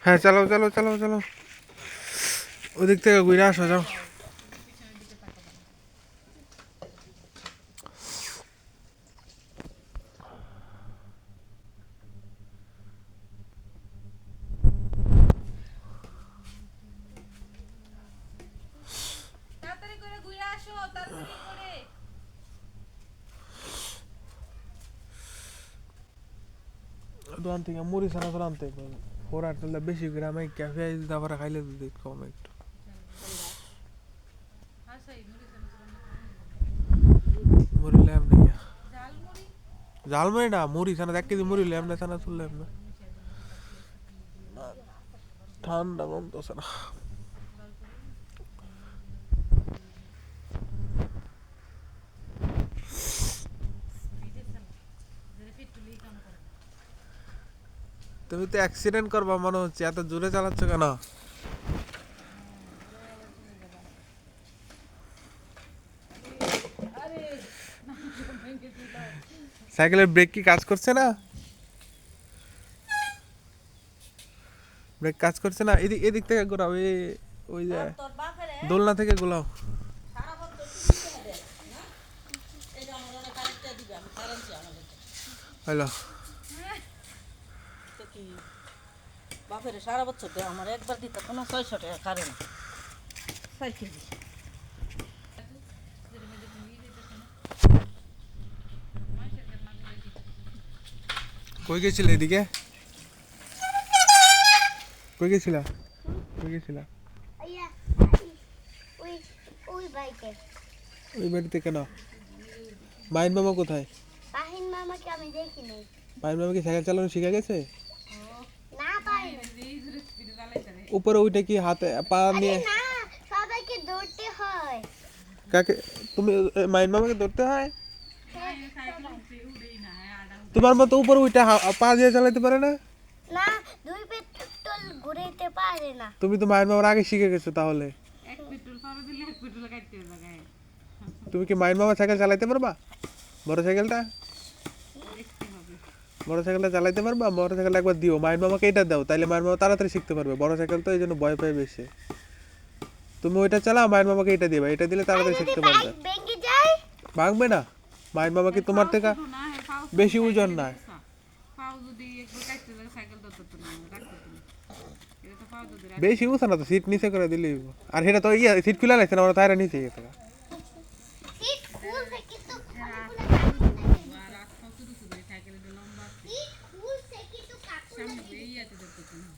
হ্যাঁ চলো চলো চলো চলো, ওদিক থেকে ঘুরে আসো, যাও। তাড়াতাড়ি করে ঘুরে আসো, তাড়াতাড়ি করে। দোকান থেকে মুড়ি ছানা করে আনতে হবে, ফোড়া তেলটা বেশি করে আমি ক্যাফে দাবার খাইলে দিতে কম একটু। হাসাই মুড়ি চানা মুড়ি ল্যাম নেই, জাল মুড়ি। ঝালমুড়ি না, মুড়ি ছানা, 1 কেজি মুড়ি ল্যাম না, ছানা চুল ল্যাম না, ঠান্ডা কমতেছে না। তুমি তো অ্যাক্সিডেন্ট করবা মনে হচ্ছে, এত জোরে চালাচ্ছ কেন? সাইকেলের ব্রেক কি কাজ করছে না? ব্রেক কাজ করছে না? এদিক এদিক থেকে ঘোরাও, ওই যে দোলনা থেকে ঘোরাও। হ্যালো, বাপের সারা বছর দেয় আমার একবার দিতে কোনো 600 টাকা কারেন্ট সাইকেল কই গেছিলে এদিকে? কই গেছিলা? কই গেছিলা? ওই ওই বাইকে। ওই বাড়িতে কেন? মাইন মামা কোথায়? পাহিন মামাকে আমি দেখিনি। মাইন মামা কি সাইকেল চালানো শিখে গেছে? না পারি উপরে ওইটা কি হাতে পা নিয়ে? না, সবাইকে দৌড়তে হয়। কাকে? তুমি মাইন মামাকে ধরতে হয়? তোমার মতো উপরে ওইটা পা দিয়ে চালাতে পারে না? না, দুই পেট্রোল ঘুরাইতে পারে না। তুমি তো মাইন মামার আগে শিখে গেছো তাহলে। এক পেট্রোল পাওয়া দিলে এক পেট্রোল কাটতে লাগায়। তুমি কি মাইন মামা সাইকেল চালাতে পারবা? বড় সাইকেলটা? বড় সাইকেলটা চালাতে পারবা? বড় সাইকেলটা একবার দিও, মাইন মামাকে এটা দাও, তাইলে মাইন মামা তাড়াতাড়ি শিখতে পারবে। বড় সাইকেল তো এই জন্য ভয় পায় বেশি। তুমি ওইটা চালাও, মাইন মামাকে এটা দিবা, এটা দিলে তাড়াতাড়ি শিখতে পারবে। ভেঙে যায়। ভাঙবে না, মাইন মামা কি তোমার থেকে বেশি ওজন না। পাও যদি একটু কাটতে লাগে সাইকেল ধরতে না রাখতে না। এটা তো পাও যদি বেশি উঠছে না তো, সিট নিচে করে দিলেই হইবো। আর সেটা তো ইয়ে সিট খুলে লাগছে না, ওরা তাইরা নিচে গেছে। সিট খুলছে কিন্তু রাত কত দূর সাইকেলের লম্বা আছে। সিট খুলছে কিন্তু কাকুর সামনে এই আছে ধরতে না।